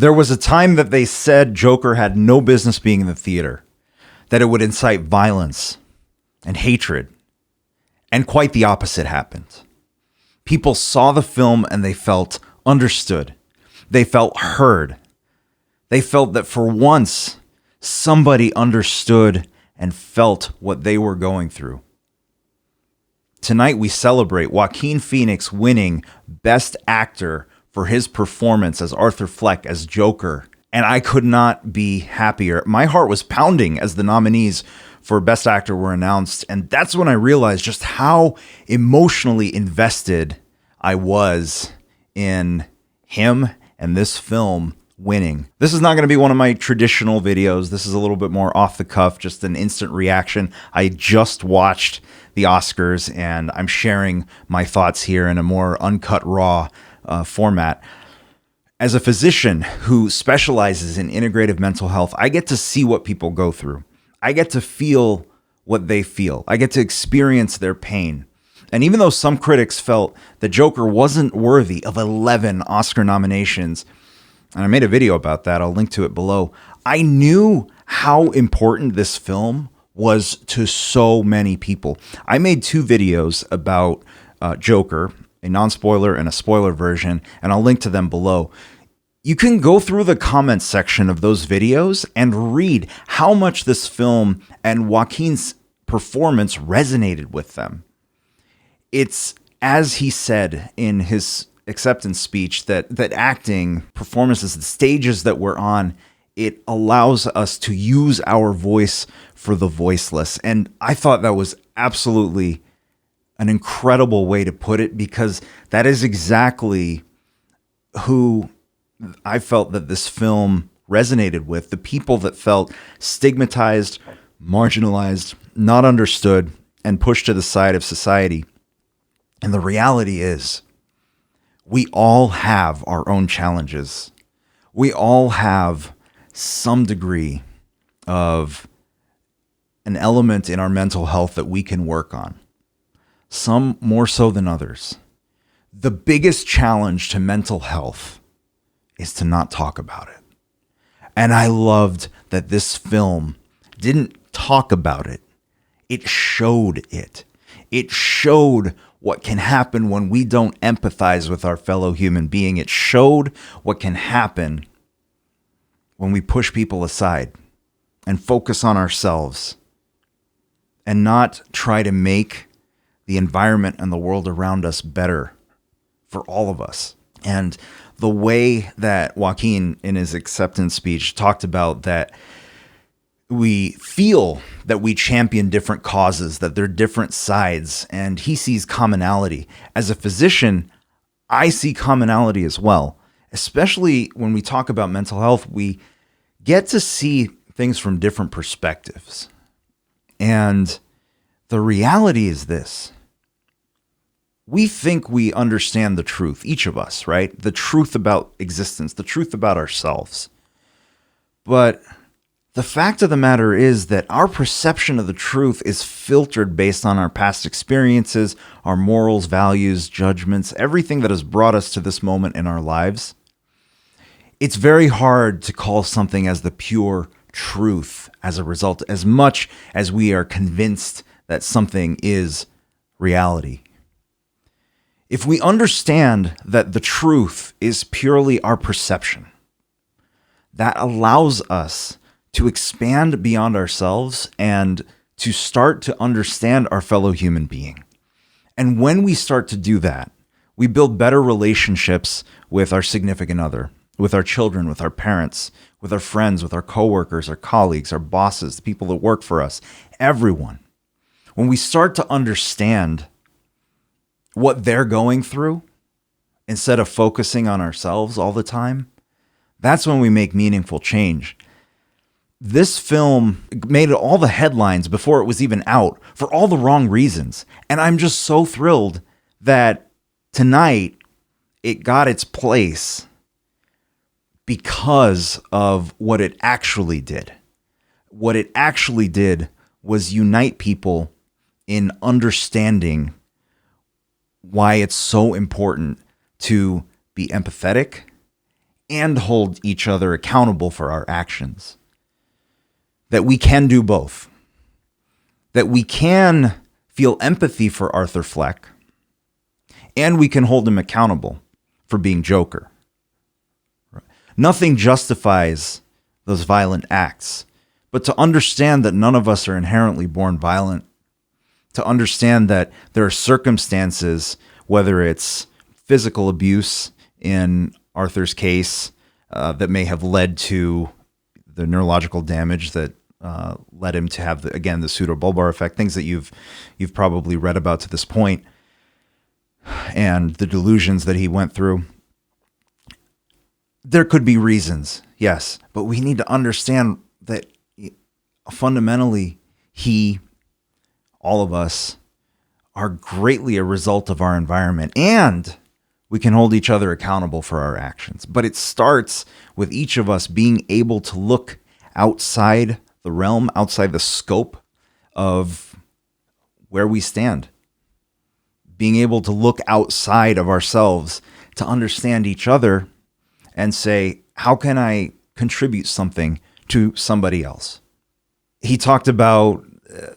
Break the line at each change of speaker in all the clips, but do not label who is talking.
There was a time that they said Joker had no business being in the theater, that it would incite violence and hatred. And quite the opposite happened. People saw the film and they felt understood. They felt heard. They felt that for once, somebody understood and felt what they were going through. Tonight we celebrate Joaquin Phoenix winning Best Actor for his performance as Arthur Fleck as Joker. And I could not be happier. My heart was pounding as the nominees for Best Actor were announced. And that's when I realized just how emotionally invested I was in him and this film winning. This is not going to be one of my traditional videos. This is a little bit more off the cuff, just an instant reaction. I just watched the Oscars and I'm sharing my thoughts here in a more uncut, raw format. As a physician who specializes in integrative mental health, I get to see what people go through. I get to feel what they feel. I get to experience their pain. And even though some critics felt that Joker wasn't worthy of 11 Oscar nominations, and I made a video about that, I'll link to it below, I knew how important this film was to so many people. I made 2 videos about Joker, a non-spoiler and a spoiler version, and I'll link to them below. You can go through the comments section of those videos and read how much this film and Joaquin's performance resonated with them. It's, as he said in his acceptance speech, that acting, performances, the stages that we're on, it allows us to use our voice for the voiceless. And I thought that was absolutely an incredible way to put it, because that is exactly who I felt that this film resonated with. The people that felt stigmatized, marginalized, not understood, and pushed to the side of society. And the reality is, we all have our own challenges. We all have some degree of an element in our mental health that we can work on. Some more so than others. The biggest challenge to mental health is to not talk about it. And I loved that this film didn't talk about it. It showed it. It showed what can happen when we don't empathize with our fellow human being. It showed what can happen when we push people aside and focus on ourselves and not try to make the environment and the world around us better for all of us. And the way that Joaquin in his acceptance speech talked about that we feel that we champion different causes, that they're different sides, and he sees commonality. As a physician, I see commonality as well, especially when we talk about mental health. We get to see things from different perspectives. And the reality is this. We think we understand the truth, each of us, right? The truth about existence, the truth about ourselves. But the fact of the matter is that our perception of the truth is filtered based on our past experiences, our morals, values, judgments, everything that has brought us to this moment in our lives. It's very hard to call something as the pure truth as a result, as much as we are convinced that something is reality. If we understand that the truth is purely our perception, that allows us to expand beyond ourselves and to start to understand our fellow human being. And when we start to do that, we build better relationships with our significant other, with our children, with our parents, with our friends, with our coworkers, our colleagues, our bosses, the people that work for us, everyone. When we start to understand what they're going through instead of focusing on ourselves all the time, that's when we make meaningful change. This film made all the headlines before it was even out for all the wrong reasons. And I'm just so thrilled that tonight it got its place because of what it actually did. What it actually did was unite people in understanding why it's so important to be empathetic and hold each other accountable for our actions. That we can do both. That we can feel empathy for Arthur Fleck, and we can hold him accountable for being Joker. Nothing justifies those violent acts, but to understand that none of us are inherently born violent, to understand that there are circumstances, whether it's physical abuse in Arthur's case, that may have led to the neurological damage that led him to have, the pseudobulbar effect, things that you've probably read about to this point, and the delusions that he went through. There could be reasons, yes, but we need to understand that fundamentally all of us, are greatly a result of our environment, and we can hold each other accountable for our actions. But it starts with each of us being able to look outside the realm, outside the scope of where we stand. Being able to look outside of ourselves to understand each other and say, how can I contribute something to somebody else? He talked about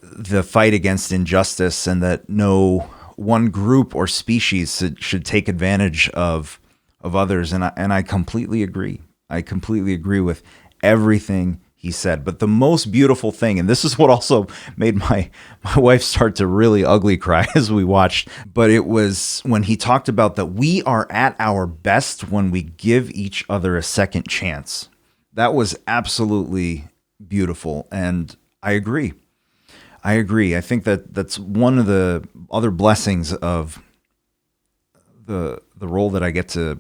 the fight against injustice and that no one group or species should take advantage of others. And I completely agree. I completely agree with everything he said. But the most beautiful thing, and this is what also made my wife start to really ugly cry as we watched, but it was when he talked about that we are at our best when we give each other a second chance. That was absolutely beautiful. And I agree. I think that that's one of the other blessings of the role that I get to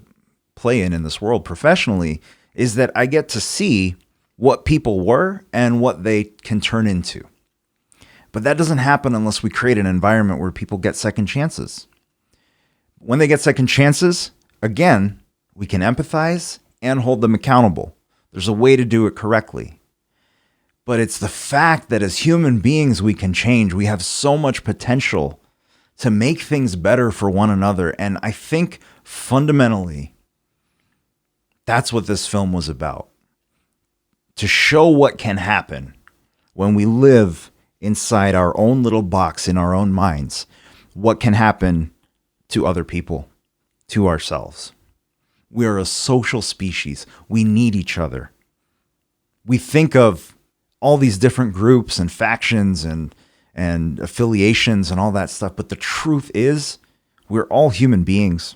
play in this world professionally, is that I get to see what people were and what they can turn into. But that doesn't happen unless we create an environment where people get second chances. When they get second chances, again, we can empathize and hold them accountable. There's a way to do it correctly. But it's the fact that as human beings, we can change. We have so much potential to make things better for one another. And I think fundamentally, that's what this film was about. To show what can happen when we live inside our own little box in our own minds. What can happen to other people, to ourselves. We are a social species. We need each other. We think of all these different groups and factions and affiliations and all that stuff. But the truth is, we're all human beings,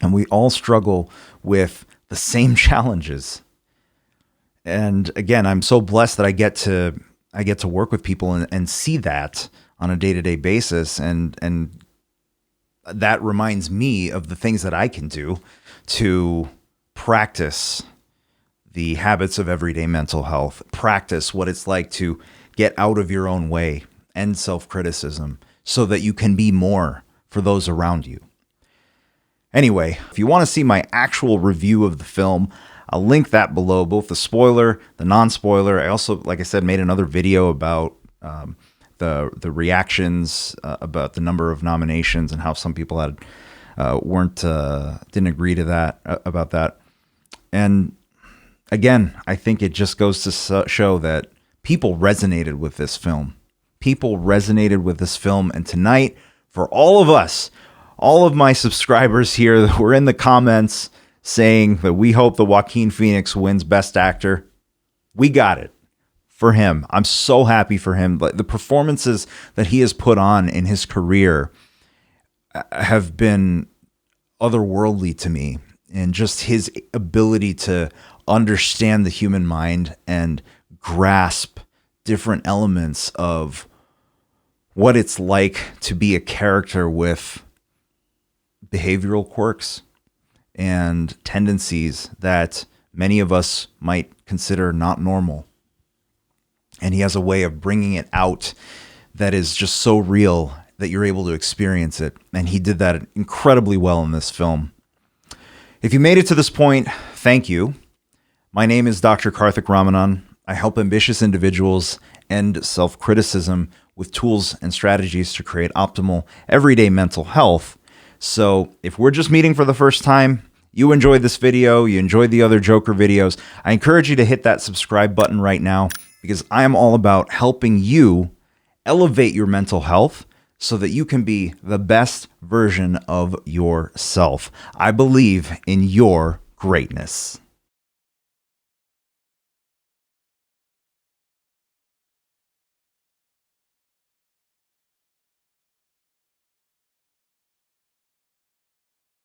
and we all struggle with the same challenges. And again, I'm so blessed that I get to work with people and see that on a day-to-day basis. And that reminds me of the things that I can do to practice the habits of everyday mental health, practice what it's like to get out of your own way and self-criticism so that you can be more for those around you. Anyway, if you want to see my actual review of the film, I'll link that below, both the spoiler, the non-spoiler. I also, like I said, made another video about the reactions, about the number of nominations and how some people didn't agree to that, about that. And again, I think it just goes to show that people resonated with this film. People resonated with this film. And tonight, for all of us, all of my subscribers here that were in the comments saying that we hope that Joaquin Phoenix wins Best Actor, we got it for him. I'm so happy for him. But the performances that he has put on in his career have been otherworldly to me. And just his ability to understand the human mind and grasp different elements of what it's like to be a character with behavioral quirks and tendencies that many of us might consider not normal. And he has a way of bringing it out that is just so real that you're able to experience it. And he did that incredibly well in this film. If you made it to this point, thank you. My name is Dr. Karthik Ramanan. I help ambitious individuals end self-criticism with tools and strategies to create optimal everyday mental health. So if we're just meeting for the first time, you enjoyed this video, you enjoyed the other Joker videos, I encourage you to hit that subscribe button right now, because I am all about helping you elevate your mental health so that you can be the best version of yourself. I believe in your greatness.